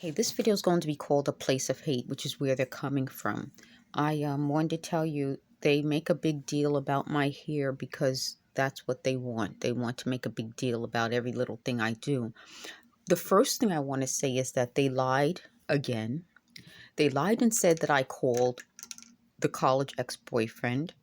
Hey, this video is going to be called A Place of Hate, which is where they're coming from. I wanted to tell you they make a big deal about my hair because that's what they want. They want to make a big deal about every little thing I do. The first thing I want to say is that they lied again. They lied and said that I called the college ex-boyfriend.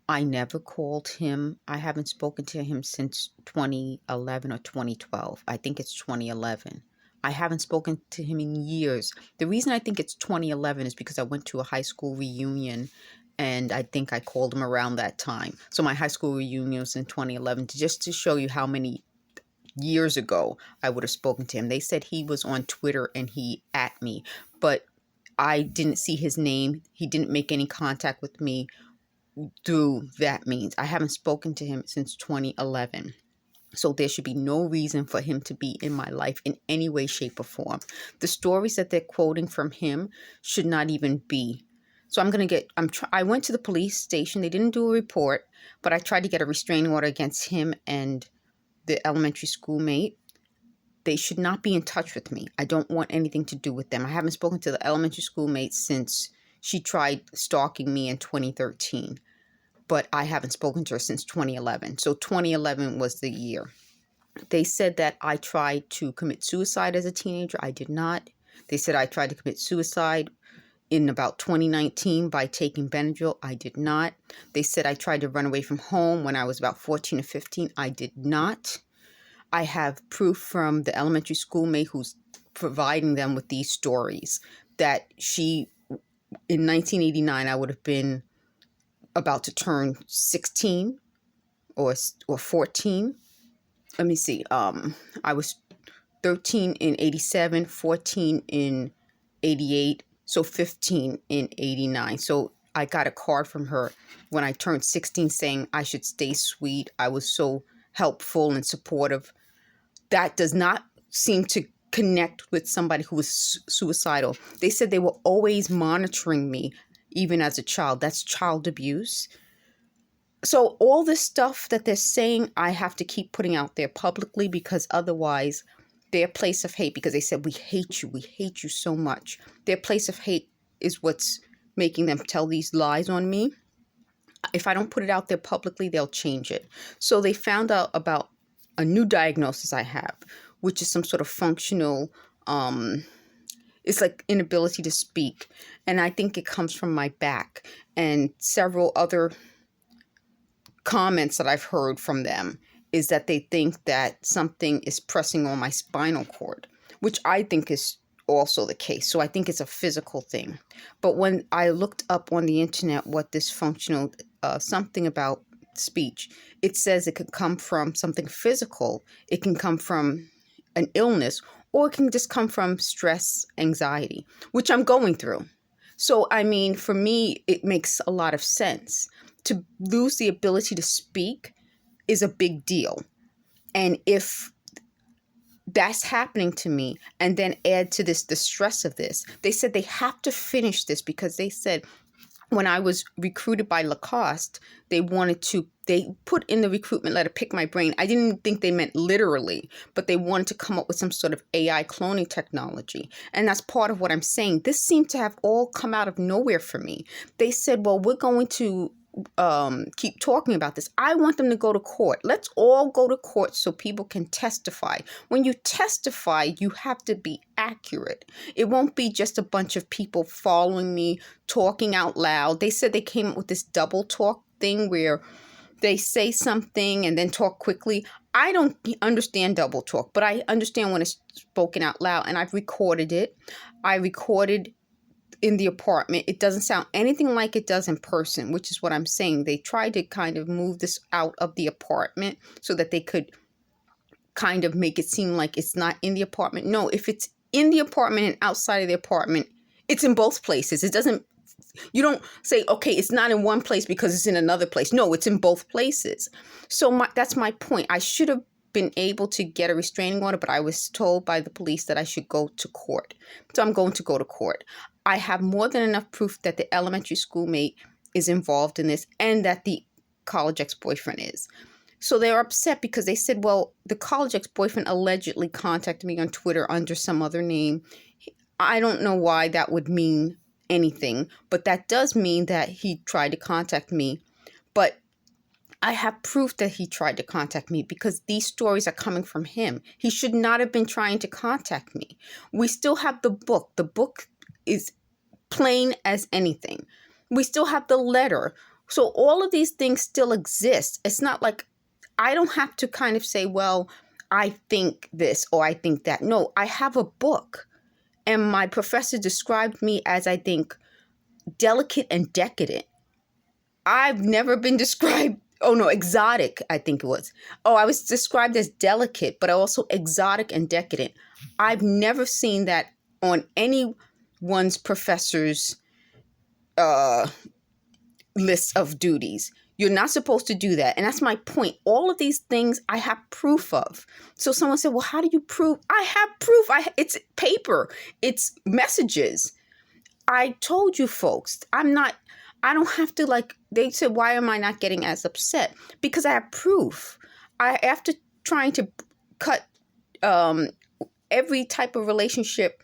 I never called him. I haven't spoken to him since 2011 or 2012. I think it's 2011. I haven't spoken to him in years. The reason I think it's 2011 is because I went to a high school reunion and I think I called him around that time. So my high school reunion was in 2011, just to show you how many years ago I would have spoken to him. They said he was on Twitter and he at me, but I didn't see his name. He didn't make any contact with me through that means. I haven't spoken to him since 2011. So there should be no reason for him to be in my life in any way, shape, or form. The stories that they're quoting from him should not even be. So I went to the police station. They didn't do a report, but I tried to get a restraining order against him and the elementary schoolmate. They should not be in touch with me. I don't want anything to do with them. I haven't spoken to the elementary schoolmate since she tried stalking me in 2013. But I haven't spoken to her since 2011. So 2011 was the year. They said that I tried to commit suicide as a teenager. I did not. They said I tried to commit suicide in about 2019 by taking Benadryl. I did not. They said I tried to run away from home when I was about 14 or 15. I did not. I have proof from the elementary schoolmate who's providing them with these stories that in 1989, I would have been about to turn 16 or 14. Let me see. I was 13 in 87, 14 in 88, so 15 in 89. So I got a card from her when I turned 16 saying I should stay sweet. I was so helpful and supportive. That does not seem to connect with somebody who was suicidal. They said they were always monitoring me, even as a child. That's child abuse. So all this stuff that they're saying, I have to keep putting out there publicly because otherwise their place of hate, because they said, we hate you so much. Their place of hate is what's making them tell these lies on me. If I don't put it out there publicly, they'll change it. So they found out about a new diagnosis I have, which is some sort of functional, it's like inability to speak. And I think it comes from my back and several other comments that I've heard from them is that they think that something is pressing on my spinal cord, which I think is also the case. So I think it's a physical thing. But when I looked up on the internet what this functional, something about speech, it says it could come from something physical. It can come from an illness, or it can just come from stress, anxiety, which I'm going through. So, I mean, for me, it makes a lot of sense. To lose the ability to speak is a big deal. And if that's happening to me, and then add to this the stress of this, they said they have to finish this because they said when I was recruited by Lacoste, they put in the recruitment letter, pick my brain. I didn't think they meant literally, but they wanted to come up with some sort of AI cloning technology. And that's part of what I'm saying. This seemed to have all come out of nowhere for me. They said, well, we're going to keep talking about this. I want them to go to court. Let's all go to court so people can testify. When you testify, you have to be accurate. It won't be just a bunch of people following me, talking out loud. They said they came up with this double talk thing where they say something and then talk quickly. I don't understand double talk, but I understand when it's spoken out loud, and I've recorded it. I recorded in the apartment. It doesn't sound anything like it does in person, which is what I'm saying. They tried to kind of move this out of the apartment so that they could kind of make it seem like it's not in the apartment. No, if it's in the apartment and outside of the apartment, it's in both places. You don't say, okay, it's not in one place because it's in another place. No, it's in both places. So that's my point. I should have been able to get a restraining order, but I was told by the police that I should go to court. So I'm going to go to court. I have more than enough proof that the elementary schoolmate is involved in this and that the college ex-boyfriend is. So they're upset because they said, well, the college ex-boyfriend allegedly contacted me on Twitter under some other name. I don't know why that would mean anything, but that does mean that he tried to contact me. But I have proof that he tried to contact me because these stories are coming from him. He should not have been trying to contact me. We still have the book. The book is plain as anything. We still have the letter. So all of these things still exist. It's not like I don't have to kind of say, well, I think this or I think that. No, I have a book. And my professor described me as, I think, delicate and decadent. I've never been described, oh no, exotic, I think it was. Oh, I was described as delicate, but also exotic and decadent. I've never seen that on anyone's professor's list of duties. You're not supposed to do that. And that's my point. All of these things I have proof of. So someone said, well, how do you prove? I have proof. It's paper. It's messages. I told you folks, I don't have to they said, why am I not getting as upset? Because I have proof. After trying to cut every type of relationship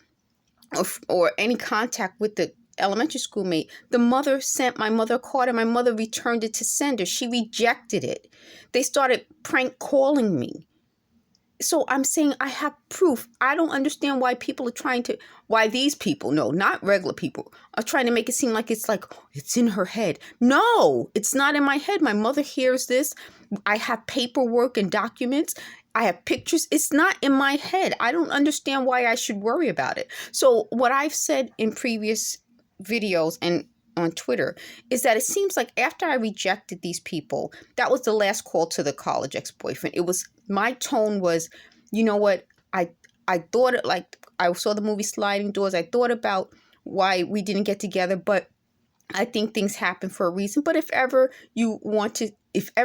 or any contact with the elementary school mate, the mother sent my mother a card and my mother returned it to sender. She rejected it. They started prank calling me. So I'm saying I have proof. I don't understand why these people, no, not regular people, are trying to make it seem like it's in her head. No, it's not in my head. My mother hears this. I have paperwork and documents. I have pictures. It's not in my head. I don't understand why I should worry about it. So what I've said in previous videos and on Twitter is that it seems like after I rejected these people, that was the last call to the college ex-boyfriend. My tone was, you know what? I thought I saw the movie Sliding Doors. I thought about why we didn't get together, but I think things happen for a reason. But if ever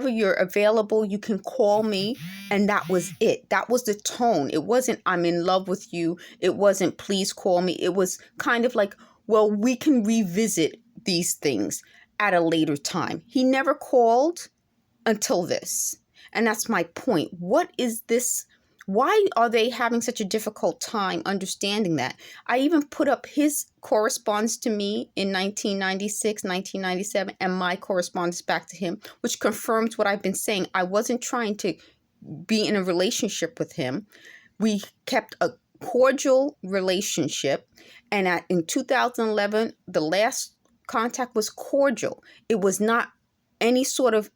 you're available, you can call me. And that was it. That was the tone. It wasn't, I'm in love with you. It wasn't, please call me. It was kind of like, well, we can revisit these things at a later time. He never called until this. And that's my point. What is this? Why are they having such a difficult time understanding that? I even put up his correspondence to me in 1996, 1997, and my correspondence back to him, which confirms what I've been saying. I wasn't trying to be in a relationship with him. We kept a cordial relationship. And in 2011, the last contact was cordial. It was not any sort of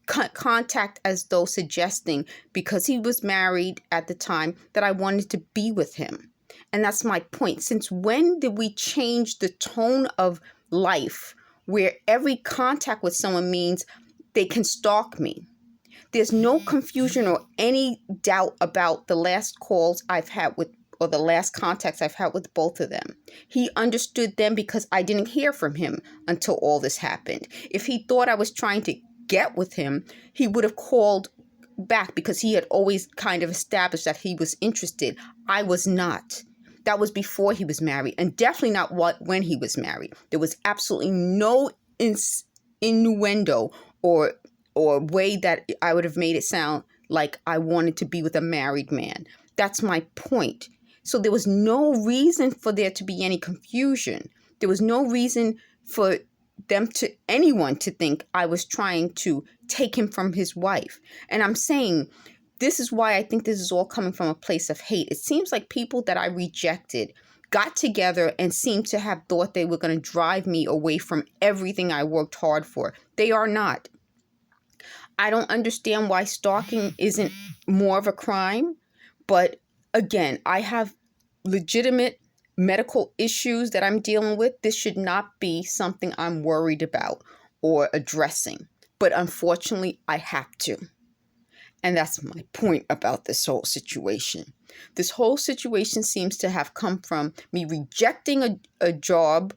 contact as though suggesting, because he was married at the time, that I wanted to be with him. And that's my point. Since when did we change the tone of life where every contact with someone means they can stalk me? There's no confusion or any doubt about the last calls I've had or the last contacts I've had with both of them. He understood them because I didn't hear from him until all this happened. If he thought I was trying to get with him, he would have called back because he had always kind of established that he was interested. I was not. That was before he was married, and definitely not when he was married. There was absolutely no innuendo or way that I would have made it sound like I wanted to be with a married man. That's my point. So there was no reason for there to be any confusion. There was no reason for anyone to think I was trying to take him from his wife. And I'm saying this is why I think this is all coming from a place of hate. It seems like people that I rejected got together and seemed to have thought they were going to drive me away from everything I worked hard for. They are not. I don't understand why stalking isn't more of a crime. But again, I have legitimate medical issues that I'm dealing with. This should not be something I'm worried about or addressing. But unfortunately, I have to. And that's my point about this whole situation. This whole situation seems to have come from me rejecting a job,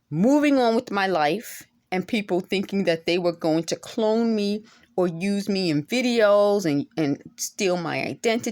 moving on with my life, and people thinking that they were going to clone me or use me in videos and steal my identity.